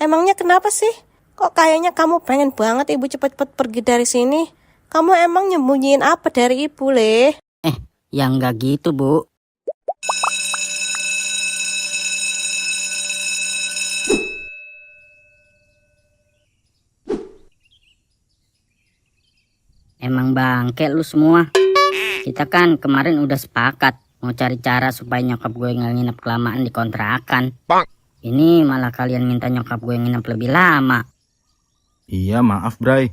Emangnya kenapa sih? Kok kayaknya kamu pengen banget ibu cepet-cepet pergi dari sini? Kamu emang nyembunyiin apa dari ibu, Le? Ya nggak gitu, Bu. Emang bangke lu semua. Kita kan kemarin udah sepakat mau cari cara supaya nyokap gue nggak nginep kelamaan di kontrakan. Ini malah kalian minta nyokap gue nginep lebih lama. Iya maaf Bray,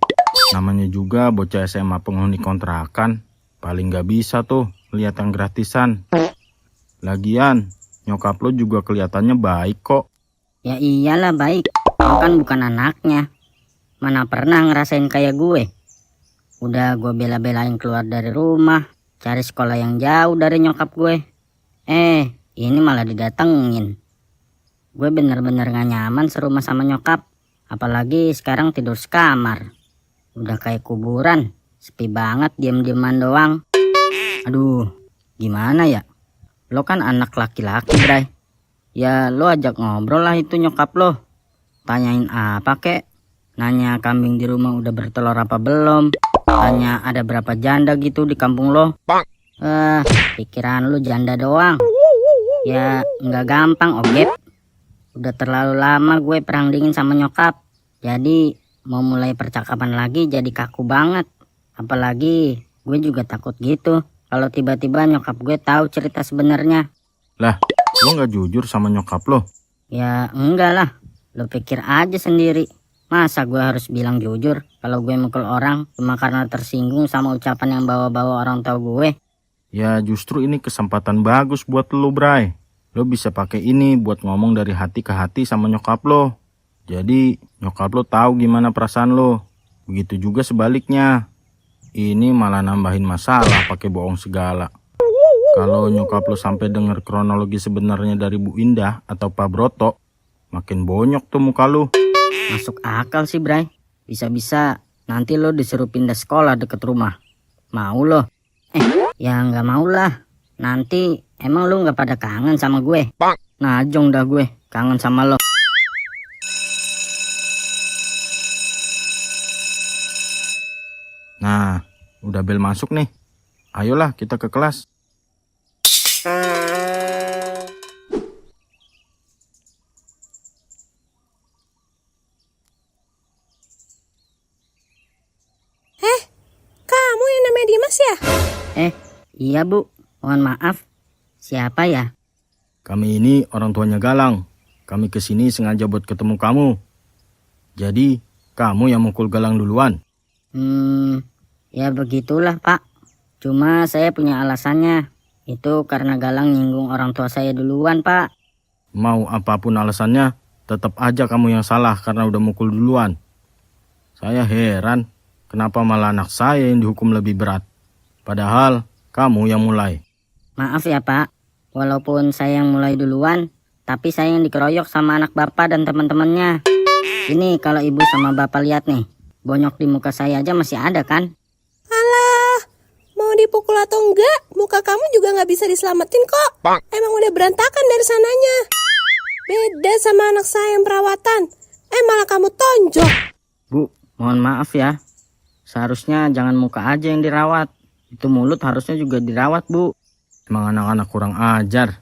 namanya juga bocah SMA penghuni kontrakan. Paling gak bisa tuh lihat yang gratisan. Lagian nyokap lo juga kelihatannya baik kok. Ya iyalah baik, lo kan bukan anaknya. Mana pernah ngerasain kayak gue. Udah gue bela-belain keluar dari rumah, cari sekolah yang jauh dari nyokap gue. Ini malah didatengin. Gue bener-bener gak nyaman serumah sama nyokap. Apalagi sekarang tidur sekamar. Udah kayak kuburan, sepi banget diem-dieman doang. Aduh, gimana ya? Lo kan anak laki-laki, Bray. Ya lo ajak ngobrol lah itu nyokap lo. Tanyain apa kek? Nanya kambing di rumah udah bertelur apa belum? Tanya ada berapa janda gitu di kampung lo? Pikiran lo janda doang. Ya nggak gampang, Ogep. Udah terlalu lama gue perang dingin sama nyokap. Jadi mau mulai percakapan lagi jadi kaku banget. Apalagi gue juga takut gitu kalau tiba-tiba nyokap gue tahu cerita sebenarnya. Lah, lo gak jujur sama nyokap lo? Ya enggak lah. Lo pikir aja sendiri. Masa gue harus bilang jujur kalau gue mukul orang cuma karena tersinggung sama ucapan yang bawa-bawa orang tua gue? Ya justru ini kesempatan bagus buat lo Bray. Lo bisa pakai ini buat ngomong dari hati ke hati sama nyokap lo. Jadi nyokap lo tahu gimana perasaan lo. Begitu juga sebaliknya. Ini malah nambahin masalah pakai bohong segala. Kalau nyokap lo sampai denger kronologi sebenarnya dari Bu Indah atau Pak Broto, makin bonyok tuh muka lo. Masuk akal sih, Bray. Bisa-bisa nanti lo disuruh pindah sekolah deket rumah. Mau lo? Ya nggak mau lah. Nanti emang lo nggak pada kangen sama gue? Najong dah gue kangen sama lo. Nah, udah bel masuk nih. Ayolah kita ke kelas. Kamu yang namanya Dimas ya? Iya Bu, mohon maaf. Siapa ya? Kami ini orang tuanya Galang. Kami kesini sengaja buat ketemu kamu. Jadi, kamu yang mukul Galang duluan. Ya begitulah Pak. Cuma saya punya alasannya. Itu karena Galang nyinggung orang tua saya duluan Pak. Mau apapun alasannya, tetap aja kamu yang salah karena udah mukul duluan. Saya heran, kenapa malah anak saya yang dihukum lebih berat. Padahal, kamu yang mulai. Maaf ya Pak. Walaupun saya yang mulai duluan, tapi saya yang dikeroyok sama anak bapak dan teman-temannya. Ini kalau ibu sama bapak lihat nih, bonyok di muka saya aja masih ada kan? Alah, mau dipukul atau enggak, muka kamu juga nggak bisa diselamatin kok. Emang udah berantakan dari sananya. Beda sama anak saya yang perawatan. Malah kamu tonjok. Bu, Mohon maaf ya. Seharusnya jangan muka aja yang dirawat. Itu mulut harusnya juga dirawat, Bu. emang anak-anak kurang ajar.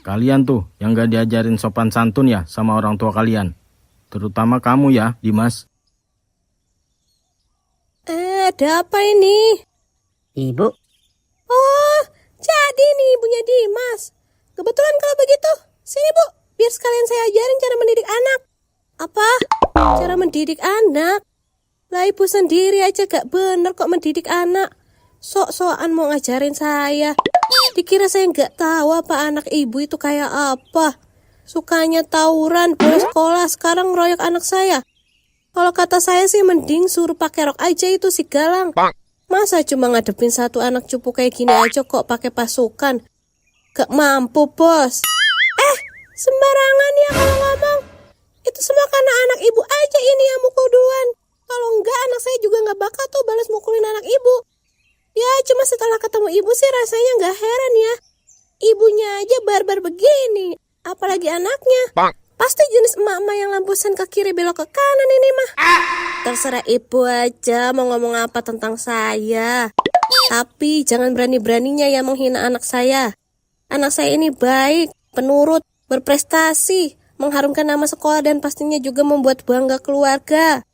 Kalian tuh yang gak diajarin sopan santun ya sama orang tua kalian. Terutama kamu ya, Dimas. Ada apa ini? Ibu, Oh, jadi nih ibunya Dimas. Kebetulan kalau begitu, sini Bu, biar sekalian saya ajarin cara mendidik anak. Apa? Cara mendidik anak? Lah ibu sendiri aja gak bener kok mendidik anak. Sok-sokan mau ngajarin saya. Dikira saya gak tahu apa anak ibu itu kayak apa. Sukanya tawuran, bolos sekolah, sekarang ngeroyok anak saya. Kalau kata saya sih mending suruh pakai rok aja itu si Galang. Masa cuma ngadepin satu anak cupu kayak gini aja kok pakai pasukan? Gak mampu, Bos. Sembarangan ya kalau ngomong. Itu semua karena anak ibu aja ini yang mukul duluan. Kalau enggak anak saya juga gak bakal tuh balas mukulin anak ibu. Ya cuma setelah ketemu ibu sih rasanya gak heran ya. Ibunya aja barbar begini, apalagi anaknya. Pasti jenis emak-emak yang lampu sen ke kiri belok ke kanan ini mah. Terserah ibu aja mau ngomong apa tentang saya. Tapi jangan berani-beraninya ya menghina anak saya. Anak saya ini baik, penurut, berprestasi, mengharumkan nama sekolah dan pastinya juga membuat bangga keluarga.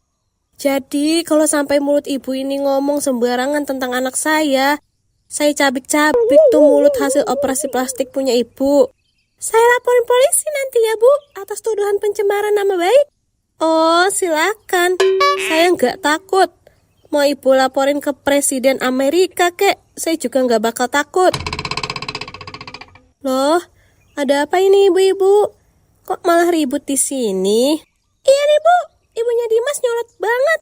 Jadi kalau sampai mulut ibu ini ngomong sembarangan tentang anak saya cabik-cabik tuh mulut hasil operasi plastik punya ibu. Saya laporin polisi nanti ya Bu, atas tuduhan pencemaran nama baik. Oh silakan, saya nggak takut. Mau ibu laporin ke Presiden Amerika kek, saya juga nggak bakal takut. Loh, ada apa ini ibu-ibu? Kok malah ribut di sini? Iya nih Bu, ibunya Dimas nyolot banget.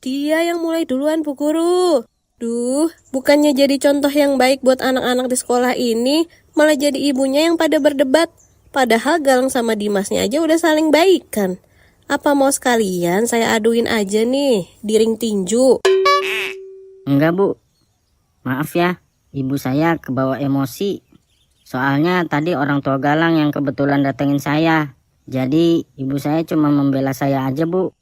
Dia yang mulai duluan Bu Guru. Duh, bukannya jadi contoh yang baik buat anak-anak di sekolah ini, malah jadi ibunya yang pada berdebat. Padahal Galang sama Dimasnya aja udah saling baikan. Apa mau sekalian saya aduin aja nih di ring tinju? Enggak Bu, maaf ya, ibu saya kebawa emosi. Soalnya tadi orang tua Galang yang kebetulan datengin saya. Jadi ibu saya cuma membela saya aja Bu.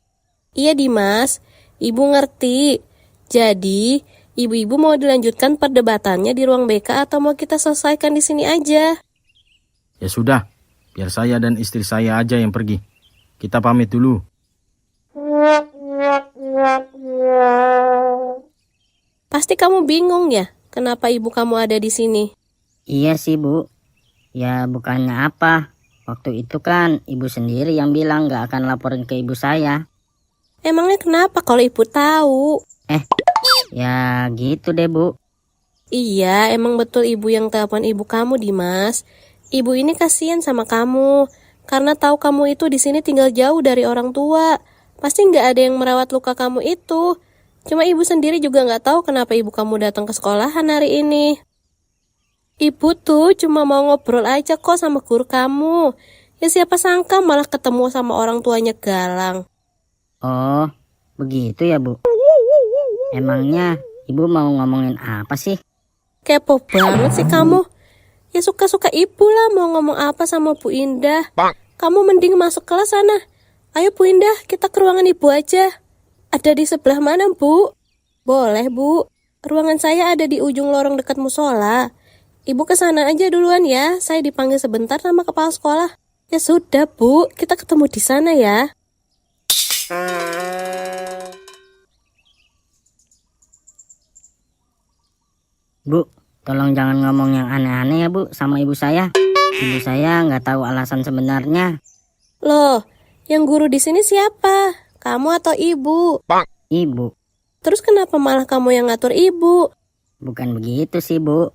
Iya Dimas, ibu ngerti. Jadi ibu-ibu mau dilanjutkan perdebatannya di ruang BK atau mau kita selesaikan di sini aja? Ya sudah, biar saya dan istri saya aja yang pergi. Kita pamit dulu. Pasti kamu bingung ya, kenapa ibu kamu ada di sini? Iya sih Bu, ya bukannya apa. Waktu itu kan ibu sendiri yang bilang gak akan laporin ke ibu saya. Emangnya kenapa kalau ibu tahu? Ya gitu deh Bu. Iya, emang betul ibu yang telepon ibu kamu Dimas. Ibu ini kasihan sama kamu, karena tahu kamu itu di sini tinggal jauh dari orang tua. Pasti nggak ada yang merawat luka kamu itu. Cuma ibu sendiri juga nggak tahu kenapa ibu kamu datang ke sekolahan hari ini. Ibu tuh cuma mau ngobrol aja kok sama guru kamu. Ya siapa sangka malah ketemu sama orang tuanya Galang. Oh, begitu ya Bu. Emangnya ibu mau ngomongin apa sih? Kepo banget sih kamu. Ya suka-suka ibu lah mau ngomong apa sama Bu Indah. Kamu mending masuk kelas sana. Ayo Bu Indah, kita ke ruangan ibu aja. Ada di sebelah mana Bu? Boleh Bu. Ruangan saya ada di ujung lorong dekat musola. Ibu ke sana aja duluan ya. Saya dipanggil sebentar sama kepala sekolah. Ya sudah Bu, kita ketemu di sana ya. Bu, tolong jangan ngomong yang aneh-aneh ya Bu sama ibu saya. Ibu saya nggak tahu alasan sebenarnya. Loh, yang guru di sini siapa? Kamu atau ibu? Ibu, Terus kenapa malah kamu yang ngatur ibu? bukan begitu sih Bu.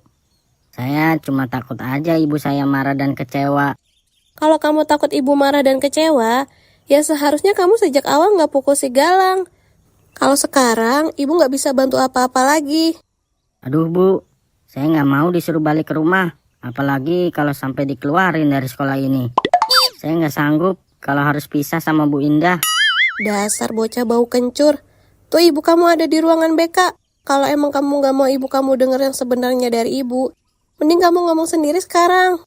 Saya cuma takut aja ibu saya marah dan kecewa. Kalau kamu takut ibu marah dan kecewa, ya seharusnya kamu sejak awal nggak pukul si Galang. Kalau sekarang, ibu nggak bisa bantu apa-apa lagi. Aduh Bu, saya nggak mau disuruh balik ke rumah. Apalagi kalau sampai dikeluarin dari sekolah ini. Saya nggak sanggup kalau harus pisah sama Bu Indah. Dasar bocah bau kencur. Tuh ibu kamu ada di ruangan BK. Kalau emang kamu nggak mau ibu kamu denger yang sebenarnya dari ibu, mending kamu ngomong sendiri sekarang.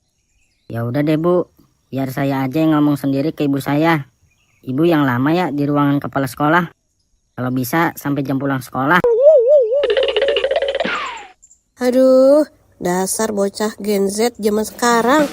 Ya udah deh Bu, biar saya aja yang ngomong sendiri ke ibu saya. Ibu yang lama ya di ruangan kepala sekolah. Kalau bisa sampai jam pulang sekolah. Aduh, dasar bocah Gen Z zaman sekarang.